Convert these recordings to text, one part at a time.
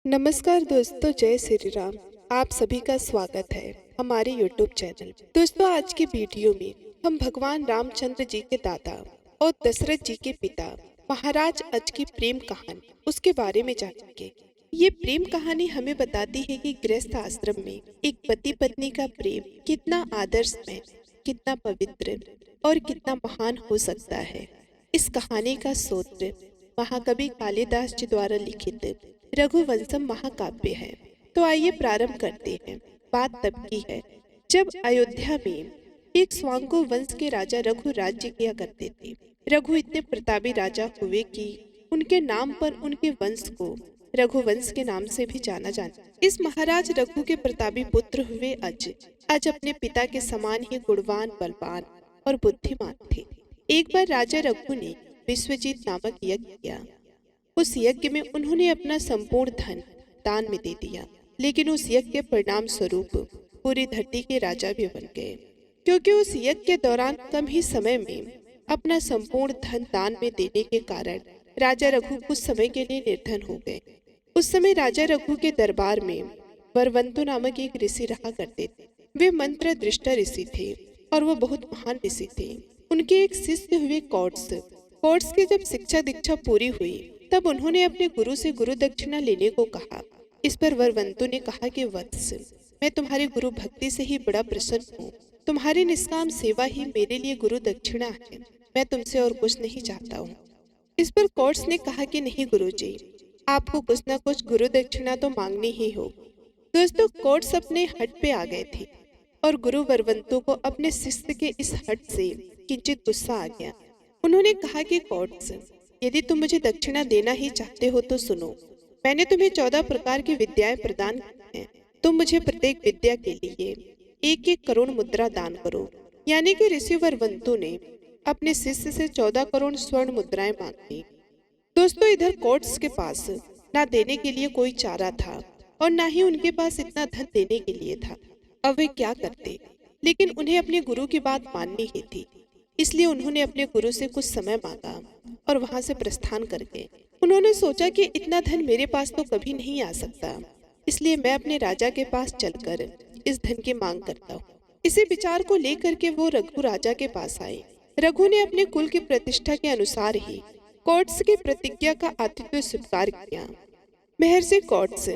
नमस्कार दोस्तों, जय श्री राम। आप सभी का स्वागत है हमारे YouTube चैनल। दोस्तों, आज की वीडियो में हम भगवान रामचंद्र जी के दादा और दशरथ जी के पिता महाराज अज की प्रेम कहानी उसके बारे में जानेंगे। ये प्रेम कहानी हमें बताती है कि गृहस्थ आश्रम में एक पति पत्नी का प्रेम कितना आदर्शमय, कितना पवित्र और कितना महान हो सकता है। इस कहानी का स्रोत महाकवि कालिदास जी द्वारा लिखित रघुवंशम महाकाव्य है। तो आइए प्रारंभ करते हैं। बात तब की है जब अयोध्या में एक स्वांगो वंश के राजा रघु राज्य किया करते थे। रघु इतने प्रतापी राजा हुए कि उनके नाम पर उनके वंश को रघुवंश के नाम से भी जाना जाता। इस महाराज रघु के प्रतापी पुत्र हुए अज। अज अपने पिता के समान ही गुणवान, बलवान और बुद्धिमान थे। एक बार राजा रघु ने विश्वजीत नामक यज्ञ किया। उस यज्ञ में उन्होंने अपना संपूर्ण धन दान में दे दिया, लेकिन उस यज्ञ के परिणाम स्वरूप पूरी धरती के राजा भी बन गए, क्योंकि उस यज्ञ के दौरान कम ही समय में अपना संपूर्ण धन दान में देने के कारण राजा रघु कुछ समय के लिए निर्धन हो गए। उस समय राजा रघु के दरबार में वरवंतु नामक एक ऋषि रहा करते थे। वे मंत्र दृष्टा ऋषि थे और वो बहुत महान ऋषि थे। उनके एक शिष्य हुए कौट्स। कौट्स की जब शिक्षा दीक्षा पूरी हुई तब उन्होंने अपने गुरु से गुरु दक्षिणा लेने को कहा। इस पर वरवंतु ने कहा कि वत्स, मैं तुम्हारी गुरु भक्ति से ही बड़ा प्रसन्न हूँ। तुम्हारी निष्काम सेवा ही मेरे लिए गुरु दक्षिणा है। मैं तुमसे और कुछ नहीं चाहता हूँ। इस पर कौट्स ने कहा कि नहीं गुरुजी, आपको कुछ न कुछ गुरु दक्षिणा तो मांगनी ही होगी। दोस्तों, कौट्स अपने हट पे आ गए थे और गुरु वरवंतु को अपने शिष्य के इस हट से किंचित गुस्सा आ गया। उन्होंने कहा कि कौट्स, यदि तुम मुझे दक्षिणा देना ही चाहते हो तो सुनो, मैंने तुम्हें 14 प्रकार की विद्याएं प्रदान की हैं। तुम मुझे प्रत्येक विद्या के लिए 1-1 करोड़ मुद्रा दान करो। यानी कि ऋषि वरवंतु ने अपने शिष्य से 14 करोड़ स्वर्ण मुद्राएं मांगी। दोस्तों, इधर कौट्स के पास ना देने के लिए कोई चारा था और ना ही उनके पास इतना धन देने के लिए था। अब वे क्या करते, लेकिन उन्हें अपने गुरु की बात माननी ही थी। इसलिए उन्होंने अपने गुरु से कुछ समय मांगा और वहां से प्रस्थान कर गए। उन्होंने सोचा कि इतना धन मेरे पास तो कभी नहीं आ सकता, इसलिए मैं अपने राजा के पास चलकर इस धन की मांग करता हूँ। इसी विचार को लेकर के वो रघु राजा के पास आए। रघु ने अपने कुल की प्रतिष्ठा के अनुसार ही कौट्स की प्रतिज्ञा का आतिथ्य स्वीकार किया। महर्षि कौट्स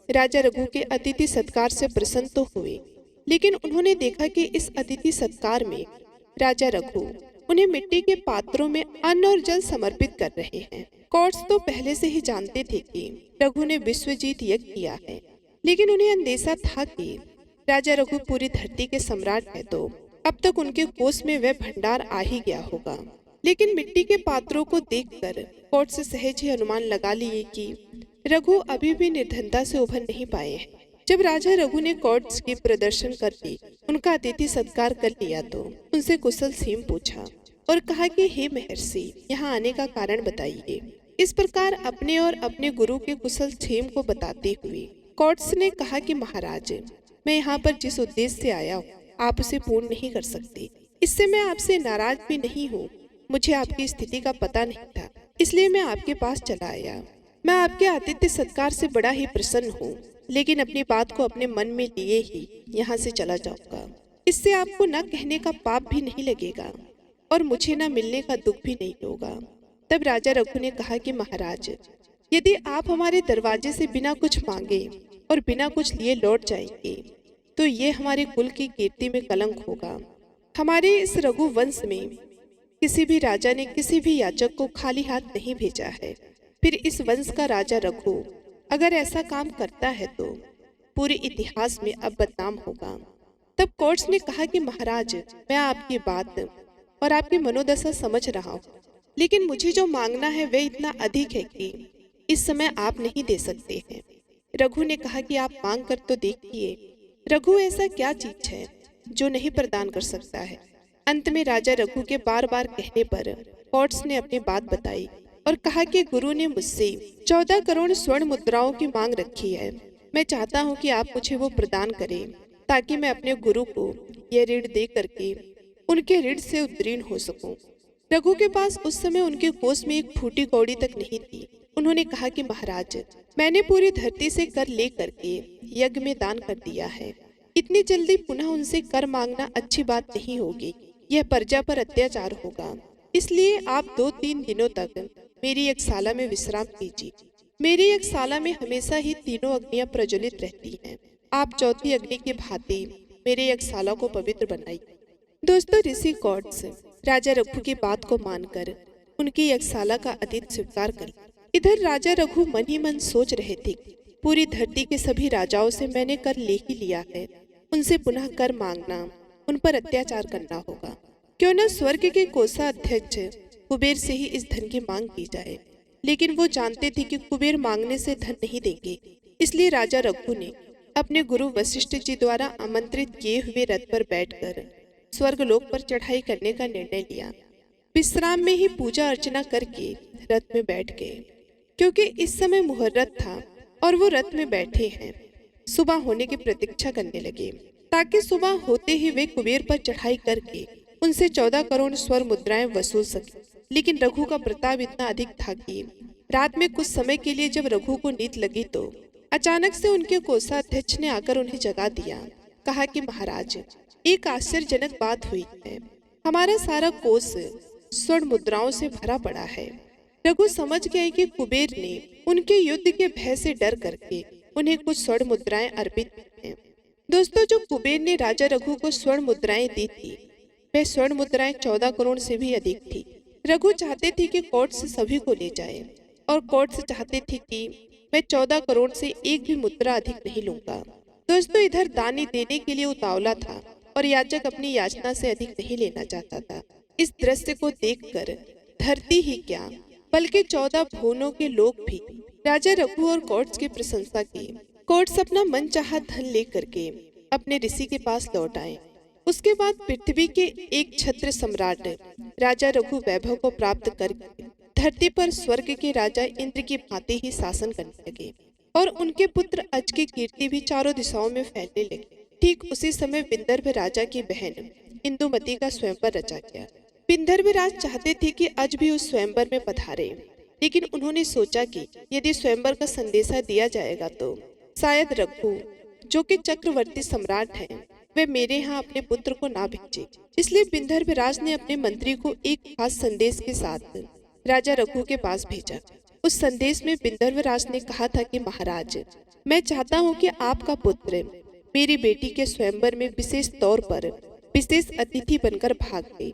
राजा रघु के अतिथि सत्कार से प्रसन्न तो हुए, लेकिन उन्होंने देखा कि इस अतिथि सत्कार में राजा रघु उन्हें मिट्टी के पात्रों में अन्न और जल समर्पित कर रहे हैं। कौट्स तो पहले से ही जानते थे कि रघु ने विश्वजीत यज्ञ किया है, लेकिन उन्हें अंदेशा था कि राजा रघु पूरी धरती के सम्राट है तो अब तक उनके कोष में वह भंडार आ ही गया होगा। लेकिन मिट्टी के पात्रों को देखकर कौट्स सहज ही अनुमान लगा लिए कि रघु अभी भी निर्धनता से उभर नहीं पाए हैं। जब राजा रघु ने कौट्स के प्रदर्शन करके उनका अतिथि सत्कार कर लिया तो उनसे कुशल क्षेम पूछा और कहा कि हे महर्षि, यहाँ आने का कारण बताइए। इस प्रकार अपने और अपने गुरु के कुशल क्षेम को बताते हुए कौट्स ने कहा कि महाराज, मैं यहाँ पर जिस उद्देश्य से आया हूँ आप उसे पूर्ण नहीं कर सकते। इससे मैं आपसे नाराज भी नहीं हूँ। मुझे आपकी स्थिति का पता नहीं था, इसलिए मैं आपके पास चला आया। मैं आपके आतिथ्य सत्कार से बड़ा ही प्रसन्न हूँ, लेकिन अपनी बात को अपने मन में लिए ही यहाँ से चला जाऊंगा। इससे आपको न कहने का पाप भी नहीं लगेगा और मुझे न मिलने का दुख भी नहीं होगा। तब राजा रघु ने कहा कि महाराज, यदि आप हमारे दरवाजे से बिना कुछ मांगे और बिना कुछ लिए लौट जाएंगे तो ये हमारे कुल की कीर्ति में कलंक होगा। हमारे इस रघु वंश में किसी भी राजा ने किसी भी याचक को खाली हाथ नहीं भेजा है। फिर इस वंश का राजा रघु अगर ऐसा काम करता है तो पूरे इतिहास में अब बदनाम होगा। तब कौट्स ने कहा कि महाराज, मैं आपकी बात और आपकी मनोदशा समझ रहा हूँ, लेकिन मुझे जो मांगना है वह इतना अधिक है कि इस समय आप नहीं दे सकते हैं। रघु ने कहा कि आप मांग कर तो देखिए। रघु, ऐसा क्या चीज है जो नहीं प्रदान कर सकता है? अंत में राजा रघु के बार बार कहने पर कौट्स ने अपनी बात बताई और कहा कि गुरु ने मुझसे 14 करोड़ स्वर्ण मुद्राओं की मांग रखी है। मैं चाहता हूँ कि आप मुझे वो प्रदान करें ताकि मैं अपने गुरु को यह ऋण दे करके उनके ऋण से उत्तीर्ण हो सकूं। रघु के पास उस समय उनके कोष में एक फूटी कौड़ी तक नहीं थी, उन्होंने कहा कि महाराज, मैंने पूरी धरती से कर ले करके यज्ञ में दान कर दिया है। इतनी जल्दी पुनः उनसे कर मांगना अच्छी बात नहीं होगी, यह प्रजा पर अत्याचार होगा। इसलिए आप 2-3 दिनों तक मेरी यज्ञशाला में विश्राम कीजिए। मेरी यज्ञशाला में हमेशा ही तीनों अग्नियां प्रज्वलित रहती हैं। आप चौथी अग्नि की भांति मेरे यज्ञशाला को पवित्र बनाइए। दोस्तों, ऋषि कौट्स राजा रघु की बात को मानकर उनकी यज्ञशाला का अतिथि स्वीकार कर। इधर राजा रघु मन ही मन सोच रहे थे, पूरी धरती के सभी राजाओं से मैंने कर ले ही लिया है, उनसे पुनः कर मांगना, उन पर अत्याचार करना होगा। क्यों न स्वर्ग के कोषाध्यक्ष कुबेर से ही इस धन की मांग की जाए। लेकिन वो जानते थे कि कुबेर मांगने से धन नहीं देंगे। इसलिए राजा रघु ने अपने गुरु वशिष्ठ जी द्वारा आमंत्रित किए हुए रथ पर बैठकर स्वर्गलोक पर चढ़ाई करने का निर्णय लिया। विश्राम में ही पूजा अर्चना करके रथ में बैठ गए, क्योंकि इस समय मुहूर्त था और वो रथ में बैठे हैं। सुबह होने की प्रतीक्षा करने लगे ताकि सुबह होते ही वे कुबेर पर चढ़ाई करके उनसे 14 करोड़ स्वर्ण मुद्राएं वसूल सके। लेकिन रघु का प्रताप इतना अधिक था कि रात में कुछ समय के लिए जब रघु को नींद लगी तो अचानक से उनके कोषाध्यक्ष ने आकर उन्हें जगा दिया। कहा कि महाराज, एक आश्चर्यजनक बात हुई है। हमारा सारा कोष स्वर्ण मुद्राओं से भरा पड़ा है। रघु समझ गए कि कुबेर ने उनके युद्ध के भय से डर करके उन्हें कुछ स्वर्ण मुद्राएं अर्पित की हैं। दोस्तों, जो कुबेर ने राजा रघु को स्वर्ण मुद्राएं दी थी, वह स्वर्ण मुद्राएं 14 करोड़ से भी अधिक थी। रघु चाहते थे कि कौट्स सभी को ले जाए और कौट्स चाहते थे कि मैं 14 करोड़ से एक भी मुद्रा अधिक नहीं लूंगा। दोस्तों, इधर दानी देने के लिए उतावला था और याचक अपनी याचना से अधिक नहीं लेना चाहता था। इस दृश्य को देखकर धरती ही क्या बल्कि 14 भुवनों के लोग भी राजा रघु और कौट्स की प्रशंसा की। कौट्स अपना मनचाहा धन लेकर के अपने ऋषि के पास लौट आए। उसके बाद पृथ्वी के एक छत्र सम्राट राजा रघु वैभव को प्राप्त करके धरती पर स्वर्ग के राजा इंद्र की भांति ही शासन करने लगे और उनके पुत्र अज की कीर्ति भी चारों दिशाओं में फैलने लगी। ठीक उसी समय विंदर्भ राजा की बहन इंदुमती का स्वयंवर रचा गया। विंदर्भ राज चाहते थे कि अज भी उस स्वयंवर में पधारे, लेकिन उन्होंने सोचा कि यदि स्वयंवर का संदेशा दिया जाएगा तो शायद रघु, जो कि चक्रवर्ती सम्राट हैं, वे मेरे यहाँ अपने पुत्र को ना भेजे। इसलिए विंदर्भ राज ने अपने मंत्री को एक खास संदेश के साथ राजा रघु के पास भेजा। उस संदेश में विंदर्भ राज ने कहा था कि महाराज, मैं चाहता हूँ कि आपका पुत्र मेरी बेटी के स्वयंवर में विशेष तौर पर विशेष अतिथि बनकर भाग ले।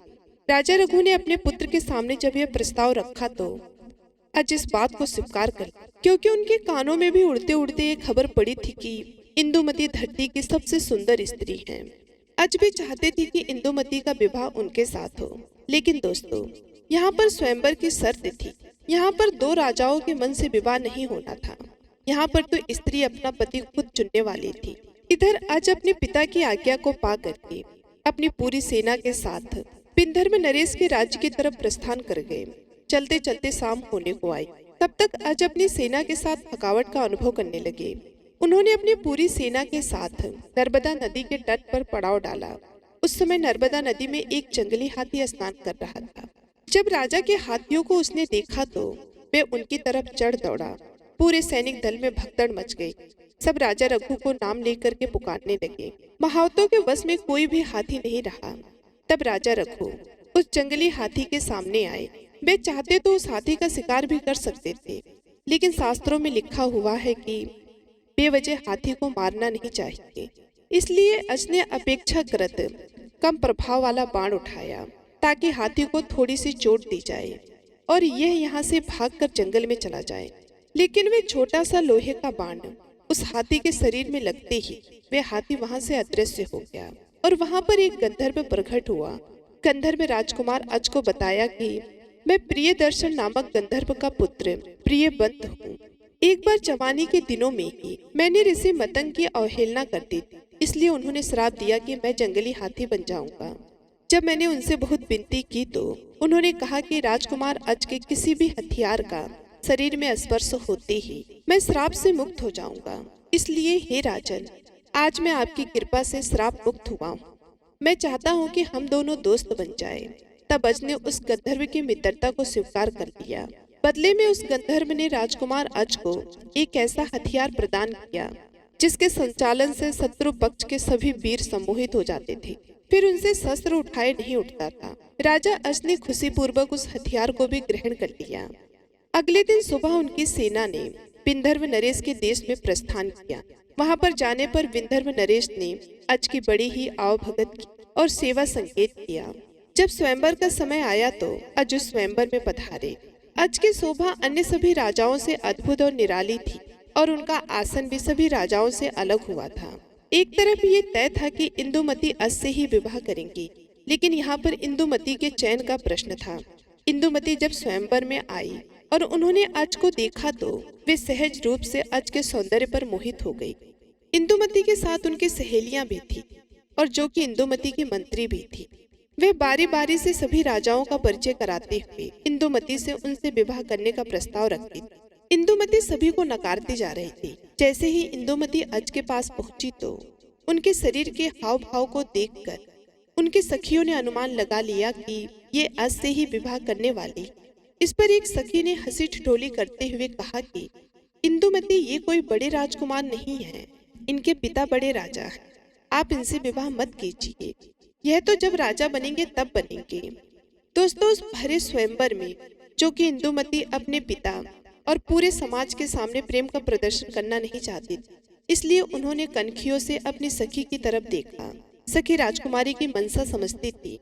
राजा रघु ने अपने पुत्र के सामने जब यह प्रस्ताव रखा तो अज इस बात को स्वीकार कर लिया, क्योंकि उनके कानों में भी उड़ते उड़ते ये खबर पड़ी थी कि इंदुमती धरती की सबसे सुंदर स्त्री हैं। अज भी चाहते थे कि इंदुमती का विवाह उनके साथ हो। लेकिन दोस्तों, यहाँ पर स्वयंवर की शर्त थी। यहाँ पर 2 राजाओं के मन से विवाह नहीं होना था। यहाँ पर तो स्त्री अपना पति खुद चुनने वाली थी। इधर अज अपने पिता की आज्ञा को पा करके अपनी पूरी सेना के साथ विंदर्भ नरेश के राज्य की तरफ प्रस्थान कर गए। चलते चलते शाम होने को आई। तब तक अज अपनी सेना के साथ थकावट का अनुभव करने लगे। उन्होंने अपनी पूरी सेना के साथ नर्मदा नदी के तट पर पड़ाव डाला। उस समय नर्मदा नदी में एक जंगली हाथी स्नान कर रहा था। जब राजा के हाथियों को उसने देखा तो वे उनकी तरफ चढ़ दौड़ा। पूरे सैनिक दल में भगदड़ मच गई। सब राजा रघु को नाम लेकर के पुकारने लगे। महावतों के वश में कोई भी हाथी नहीं रहा। तब राजा रघु उस जंगली हाथी के सामने आए। वे चाहते तो उस हाथी का शिकार भी कर सकते थे, लेकिन शास्त्रों में लिखा हुआ है कि बेवजह हाथी को मारना नहीं चाहिए। इसलिए अज ने अपेक्षाकृत कम प्रभाव वाला बाण उठाया ताकि हाथी को थोड़ी सी चोट दी जाए और यह यहाँ से भागकर जंगल में चला जाए। लेकिन वे छोटा सा लोहे का बाण उस हाथी के शरीर में लगते ही वे हाथी वहां से अदृश्य हो गया और वहां पर एक गंधर्व प्रकट हुआ। गंधर्व राजकुमार अज को बताया कि मैं प्रियदर्शन नामक गंधर्व का पुत्र प्रियबंत हूँ। एक बार जवानी के दिनों में ही मैंने ऋषि मतंग की अवहेलना कर दी थी, इसलिए उन्होंने श्राप दिया कि मैं जंगली हाथी बन जाऊंगा। जब मैंने उनसे बहुत विनती की तो उन्होंने कहा कि राजकुमार अज के किसी भी हथियार का शरीर में स्पर्श होते ही मैं श्राप से मुक्त हो जाऊंगा। इसलिए हे राजन, आज मैं आपकी कृपा से श्राप मुक्त हुआ हूँ। मैं चाहता हूँ कि हम दोनों दोस्त बन जाएं। तब अज ने उस गंधर्व की मित्रता को स्वीकार कर लिया बदले में उस गंधर्व ने राजकुमार अज को एक ऐसा हथियार प्रदान किया जिसके संचालन से शत्रु पक्ष के सभी वीर सम्मोहित हो जाते थे, फिर उनसे शस्त्र उठाए नहीं उठता था। राजा अज ने खुशी पूर्वक उस हथियार को भी ग्रहण कर लिया। अगले दिन सुबह उनकी सेना ने विंध्यर्व नरेश के देश में प्रस्थान किया। वहां पर जाने पर विंध्यर्व नरेश ने अज की बड़ी ही आवभगत की और सेवा संकेत किया। जब स्वयंवर का समय आया तो अज उस स्वयंवर में पधारे। अज की शोभा अन्य सभी राजाओं से अद्भुत और निराली थी और उनका आसन भी सभी राजाओं से अलग हुआ था। एक तरफ ये तय था कि इंदुमती अज से ही विवाह करेंगी, लेकिन यहाँ पर इंदुमती के चयन का प्रश्न था। इंदुमती जब स्वयंवर में आई और उन्होंने अज को देखा तो वे सहज रूप से अज के सौंदर्य पर मोहित हो गई। इंदुमती के साथ उनकी सहेलियां भी थी और जो कि इंदुमती की मंत्री भी थी। वे बारी बारी से सभी राजाओं का परिचय कराते हुए इंदुमती से उनसे विवाह करने का प्रस्ताव रखती थी। इंदुमती सभी को नकारती जा रही थी। जैसे ही इंदुमती अज के पास पहुंची तो उनके शरीर के हाव भाव को देखकर उनकी सखियों ने अनुमान लगा लिया कि ये अज से ही विवाह करने वाली। इस पर एक सखी ने हंसी ठिठोली करते हुए कहा कि इंदुमती, ये कोई बड़े राजकुमार नहीं है, इनके पिता बड़े राजा हैं, आप इनसे विवाह मत कीजिए, यह तो जब राजा बनेंगे तब बनेंगे। दोस्तों, उस भरे स्वयंवर में जो कि इंदुमती अपने पिता और पूरे समाज के सामने प्रेम का प्रदर्शन करना नहीं चाहती थी, इसलिए उन्होंने कनखियों से अपनी सखी की तरफ देखा। सखी राजकुमारी की मनसा समझती थी,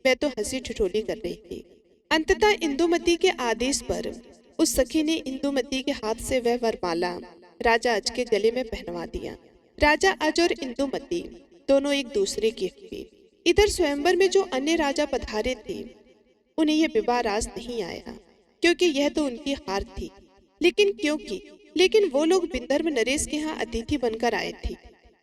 वह तो हंसी ठिठोली कर रही थी। अंततः इंदुमती के आदेश पर उस सखी ने इंदुमती के हाथ से वह वरमाला राजा अज के गले में पहनवा दिया। राजा अज और इंदुमती दोनों एक दूसरे के हुए। इधर स्वयंवर में जो अन्य राजा पधारे थे उन्हें यह विवाह रास नहीं आया, क्योंकि यह तो उनकी हार थी। लेकिन वो लोग विंध्यर्व नरेश के यहाँ अतिथि बनकर आए थे,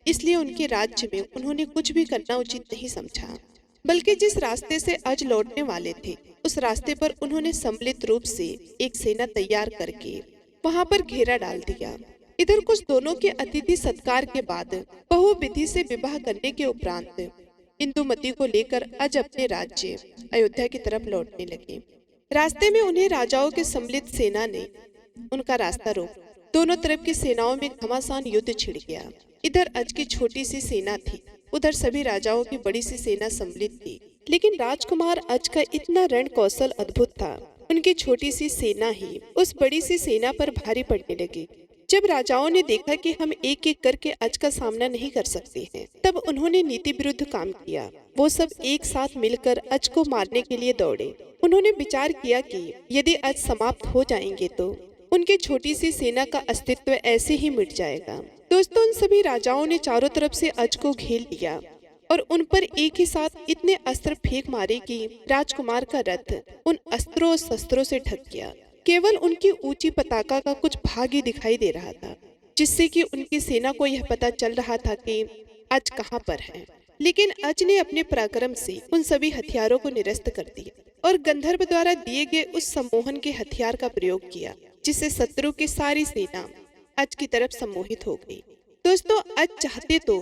इसलिए उनके राज्य में उन्होंने कुछ भी करना उचित नहीं समझा, बल्कि जिस रास्ते से अज लौटने वाले थे उस रास्ते पर उन्होंने सम्मिलित रूप से एक सेना तैयार करके वहां पर घेरा डाल दिया। इधर कुछ दोनों के अतिथि सत्कार के बाद बहुविधि से विवाह करने के उपरांत इंदुमती को लेकर अज अपने राज्य अयोध्या की तरफ लौटने लगे। रास्ते में उन्हें राजाओं के सम्मिलित सेना ने उनका रास्ता रोक। दोनों तरफ की सेनाओं में घमासान युद्ध छिड़ गया। इधर अज की छोटी सी सेना थी, उधर सभी राजाओं की बड़ी सी सेना सम्मिलित थी। लेकिन राजकुमार अज का इतना रण कौशल अद्भुत था, उनकी छोटी सी सेना ही उस बड़ी सी सेना पर भारी पड़ने लगी। जब राजाओं ने देखा कि हम एक एक करके अज का सामना नहीं कर सकते हैं, तब उन्होंने नीति विरुद्ध काम किया। वो सब एक साथ मिलकर अज को मारने के लिए दौड़े। उन्होंने विचार किया कि यदि अज समाप्त हो जाएंगे तो उनकी छोटी सी सेना का अस्तित्व ऐसे ही मिट जाएगा। दोस्तों, उन सभी राजाओं ने चारों तरफ से अज को घेर लिया और उन पर एक ही साथ इतने अस्त्र फेंक मारे कि राजकुमार का रथ उन अस्त्रों और शस्त्रों से ढक गया। केवल उनकी ऊंची पताका का कुछ भाग ही दिखाई दे रहा था, जिससे कि उनकी सेना को यह पता चल रहा था कि अज कहाँ पर है। लेकिन अज ने अपने पराक्रम से उन सभी हथियारों को निरस्त कर दिया और गंधर्व द्वारा दिए गए उस सम्मोहन के हथियार का प्रयोग किया, जिससे शत्रु की सारी सेना अज की तरफ सम्मोहित हो गई। दोस्तों, अज चाहते तो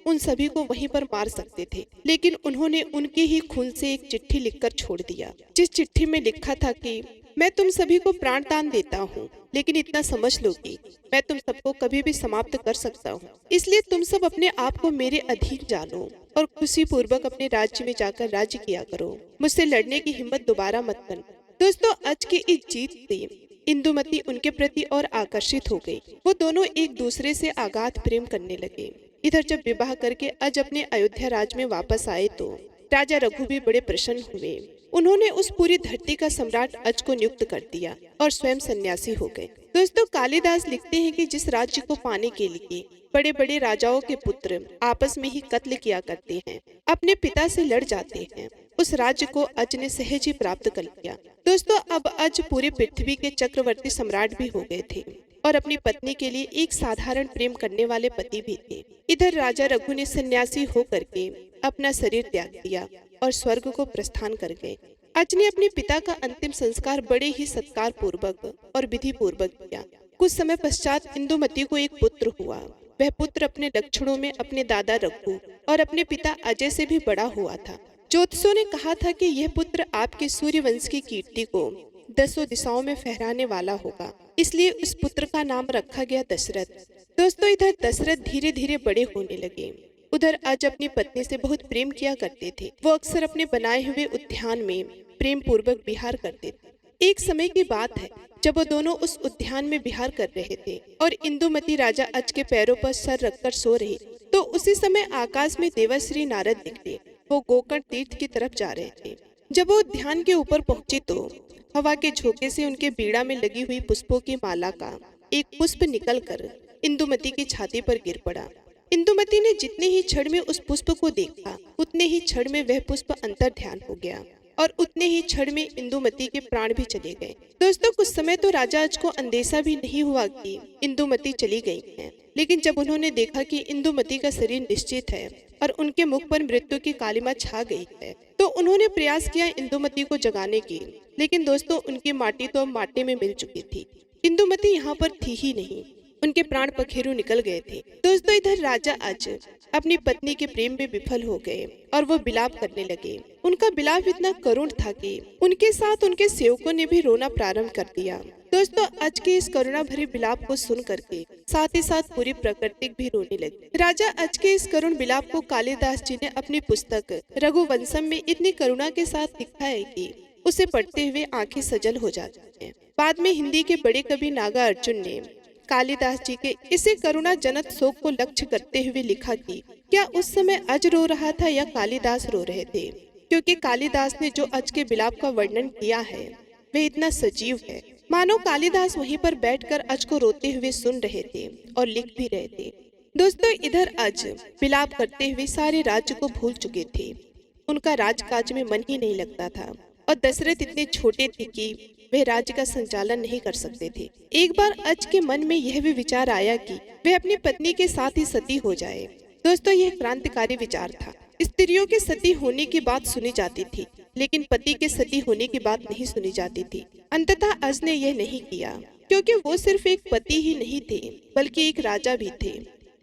उन सभी को वहीं पर मार सकते थे, लेकिन उन्होंने उनके ही खून से एक चिट्ठी लिखकर छोड़ दिया, जिस चिट्ठी में लिखा था कि मैं तुम सभी को प्राण दान देता हूँ, लेकिन इतना समझ लो कि मैं तुम सबको कभी भी समाप्त कर सकता हूँ। इसलिए तुम सब अपने आप को मेरे अधीन जानो और खुशी पूर्वक अपने राज्य में जाकर राज्य किया करो। मुझसे लड़ने की हिम्मत दोबारा मत करना। दोस्तों, अज की इस जीत से इंदुमती उनके प्रति और आकर्षित हो गई। वो दोनों एक दूसरे से अगाध प्रेम करने लगे। इधर जब विवाह करके अज अपने अयोध्या राज्य में वापस आए तो राजा रघु भी बड़े प्रसन्न हुए। उन्होंने उस पूरी धरती का सम्राट अज को नियुक्त कर दिया और स्वयं सन्यासी हो गए। दोस्तों, कालिदास लिखते हैं कि जिस राज्य को पाने के लिए बड़े बड़े राजाओं के पुत्र आपस में ही कत्ल किया करते हैं, अपने पिता से लड़ जाते हैं, उस राज्य को अज ने सहज ही प्राप्त कर लिया। दोस्तों, अब अज पूरे पृथ्वी के चक्रवर्ती सम्राट भी हो गए थे और अपनी पत्नी के लिए एक साधारण प्रेम करने वाले पति भी थे। इधर राजा रघु ने सन्यासी होकर के अपना शरीर त्याग दिया और स्वर्ग को प्रस्थान कर गए। अज ने अपने पिता का अंतिम संस्कार बड़े ही सत्कार पूर्वक और विधि पूर्वक किया। कुछ समय पश्चात इंदुमती को एक पुत्र हुआ। वह पुत्र अपने लक्षणों में अपने दादा रघु और अपने पिता अजय से भी बड़ा हुआ था। ज्योतिषों ने कहा था कि यह पुत्र आपके सूर्यवंश की कीर्ति को 10 दिशाओं में फहराने वाला होगा, इसलिए उस पुत्र का नाम रखा गया दशरथ। दोस्तों इधर दशरथ धीरे धीरे बड़े होने लगे। उधर अज अपनी पत्नी से बहुत प्रेम किया करते थे। वो अक्सर अपने बनाए हुए उद्यान में प्रेम पूर्वक विहार करते थे। एक समय की बात है जब वो दोनों उस उद्यान में विहार कर रहे थे और इंदुमती राजा अज के पैरों पर सर रखकर सो रही, तो उसी समय आकाश में देवर्षि नारद निकले। वो गोकर्ण तीर्थ की तरफ जा रहे थे। जब वो उद्यान के ऊपर पहुंचे तो हवा के झोंके से उनके बीड़ा में लगी हुई पुष्पों की माला का एक पुष्प निकलकर इंदुमती की छाती पर गिर पड़ा। इंदुमती ने जितने ही क्षण में उस पुष्प को देखा, उतने ही क्षण में वह पुष्प अंतर ध्यान हो गया और उतने ही क्षण में इंदुमती के प्राण भी चले गए। दोस्तों कुछ समय तो राजा अज को अंदेशा भी नहीं हुआ कि इंदुमती चली गई है, लेकिन जब उन्होंने देखा कि इंदुमती का शरीर निश्चित है और उनके मुख पर मृत्यु की कालिमा छा गई है, तो उन्होंने प्रयास किया इंदुमती को जगाने की, लेकिन दोस्तों उनकी माटी तो माटी में मिल चुकी थी। इंदुमती यहाँ पर थी ही नहीं, उनके प्राण पखेरु निकल गए थे। दोस्तों इधर राजा अज अपनी पत्नी के प्रेम में विफल हो गए और वो बिलाप करने लगे। उनका बिलाप इतना करुण था कि उनके साथ उनके सेवकों ने भी रोना प्रारंभ कर दिया। दोस्तों अज के इस करुणा भरे बिलाप को सुन करके साथ ही साथ पूरी प्रकृति भी रोने लगी। राजा अज के इस करुण बिलाप को कालिदास जी ने अपनी पुस्तक रघुवंशम में इतनी करुणा के साथ लिखा है कि उसे पढ़ते हुए आंखें सजल हो जाती हैं। बाद में हिंदी के बड़े कवि नागार्जुन ने कालिदास जी के इसे करुणा जनक शोक को लक्ष्य करते हुए लिखा कि क्या उस समय अज रो रहा था या कालिदास रो रहे थे, क्योंकि कालिदास ने जो अज के बिलाप का वर्णन किया है वह इतना सजीव है, मानो कालिदास वहीं पर बैठकर अज को रोते हुए सुन रहे थे और लिख भी रहे थे। दोस्तों इधर अज बिलाप करते हुए सारे राज्य को भूल चुके थे। उनका राजकाज में मन ही नहीं लगता था और दशरथ इतने छोटे थे कि वे राज्य का संचालन नहीं कर सकते थे। एक बार अज के मन में यह भी विचार आया कि वह अपनी पत्नी के साथ ही सती हो जाए। दोस्तों यह क्रांतिकारी विचार था। स्त्रियों के सती होने की बात सुनी जाती थी, लेकिन पति के सती होने की बात नहीं सुनी जाती थी। अंततः अज ने यह नहीं किया, क्योंकि वो सिर्फ एक पति ही नहीं थे, बल्कि एक राजा भी थे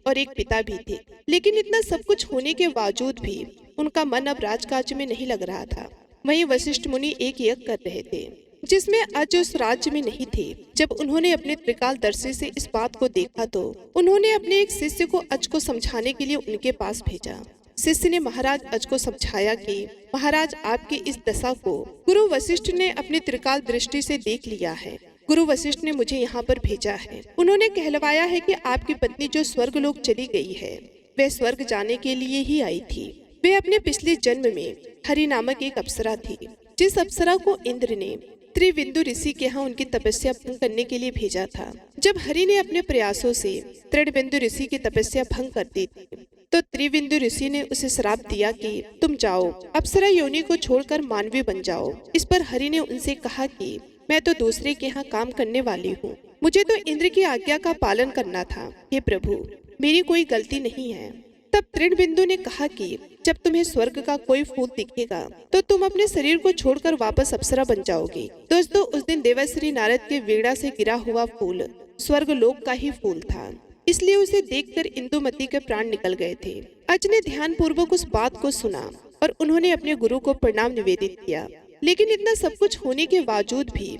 और एक पिता भी थे। लेकिन इतना सब कुछ होने के बावजूद भी उनका मन अब राजकाज में नहीं लग रहा था। वहीं वशिष्ठ मुनि एक यज्ञ कर रहे थे जिसमें अज उस राज्य में नहीं थे। जब उन्होंने अपने त्रिकालदर्शी से इस बात को देखा तो उन्होंने अपने एक शिष्य को अज को समझाने के लिए उनके पास भेजा। शिष्य ने महाराज अज को समझाया कि महाराज आपकी इस दशा को गुरु वशिष्ठ ने अपनी त्रिकाल दृष्टि से देख लिया है। गुरु वशिष्ठ ने मुझे यहाँ पर भेजा है। उन्होंने कहलवाया है कि आपकी पत्नी जो स्वर्गलोक चली गई है वह स्वर्ग जाने के लिए ही आई थी। वे अपने पिछले जन्म में हरि नामक एक अप्सरा थी, जिस अप्सरा को इंद्र ने त्रिविंदु ऋषि के यहाँ उनकी तपस्या भंग करने के लिए भेजा था। जब हरि ने अपने प्रयासों से त्रिविंदु ऋषि की तपस्या भंग कर दी थी, तो त्रिविंदु ऋषि ने उसे श्राप दिया कि तुम जाओ अप्सरा योनि को छोड़कर मानवी बन जाओ। इस पर हरि ने उनसे कहा कि मैं तो दूसरे के यहाँ काम करने वाली हूँ, मुझे तो इंद्र की आज्ञा का पालन करना था। हे प्रभु मेरी कोई गलती नहीं है। तब त्रिविंदु ने कहा कि जब तुम्हें स्वर्ग का कोई फूल दिखेगा तो तुम अपने शरीर को छोड़कर वापस अप्सरा बन जाओगी। दोस्तों उस दिन देवर्षि नारद के वीणा से गिरा हुआ फूल स्वर्ग लोक का ही फूल था, इसलिए उसे देखकर इंदुमती के प्राण निकल गए थे। अज ने ध्यान पूर्वक उस बात को सुना और उन्होंने अपने गुरु को प्रणाम निवेदित किया। लेकिन इतना सब कुछ होने के बावजूद भी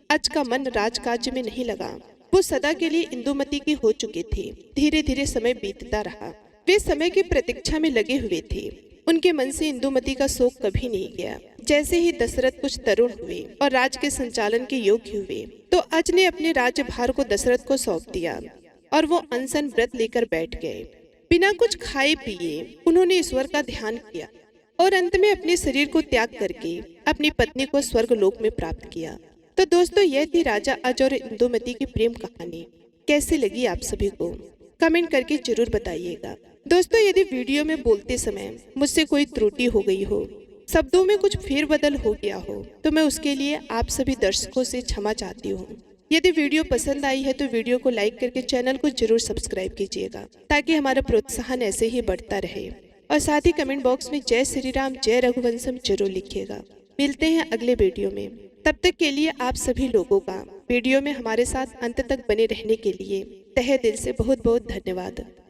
अज का मन राजकाज में नहीं लगा। वो सदा के लिए इंदुमती की हो चुके थे। धीरे धीरे समय बीतता रहा। वे समय की प्रतीक्षा में लगे हुए थे। उनके मन से इंदुमती का शोक कभी नहीं गया। जैसे ही दशरथ कुछ तरुण हुए और राज के संचालन के योग्य हुए, तो अज ने अपने राज्यभार को दशरथ को सौंप दिया और वो अनशन व्रत लेकर बैठ गए। बिना कुछ खाए पिए उन्होंने ईश्वर का ध्यान किया और अंत में अपने शरीर को त्याग करके अपनी पत्नी को स्वर्ग लोक में प्राप्त किया। तो दोस्तों यह थी राजा अज और इंदुमती की प्रेम कहानी। कैसे लगी आप सभी को कमेंट करके जरूर बताइएगा। दोस्तों यदि वीडियो में बोलते समय मुझसे कोई त्रुटि हो गई हो, शब्दों में कुछ फेरबदल हो गया हो, तो मैं उसके लिए आप सभी दर्शकों से क्षमा चाहती हूँ। यदि वीडियो पसंद आई है तो वीडियो को लाइक करके चैनल को जरूर सब्सक्राइब कीजिएगा, ताकि हमारा प्रोत्साहन ऐसे ही बढ़ता रहे। और साथ ही कमेंट बॉक्स में जय श्री राम जय रघुवंशम जरूर लिखिएगा। मिलते हैं अगले वीडियो में। तब तक के लिए आप सभी लोगों का वीडियो में हमारे साथ अंत तक बने रहने के लिए तहे दिल से बहुत बहुत धन्यवाद।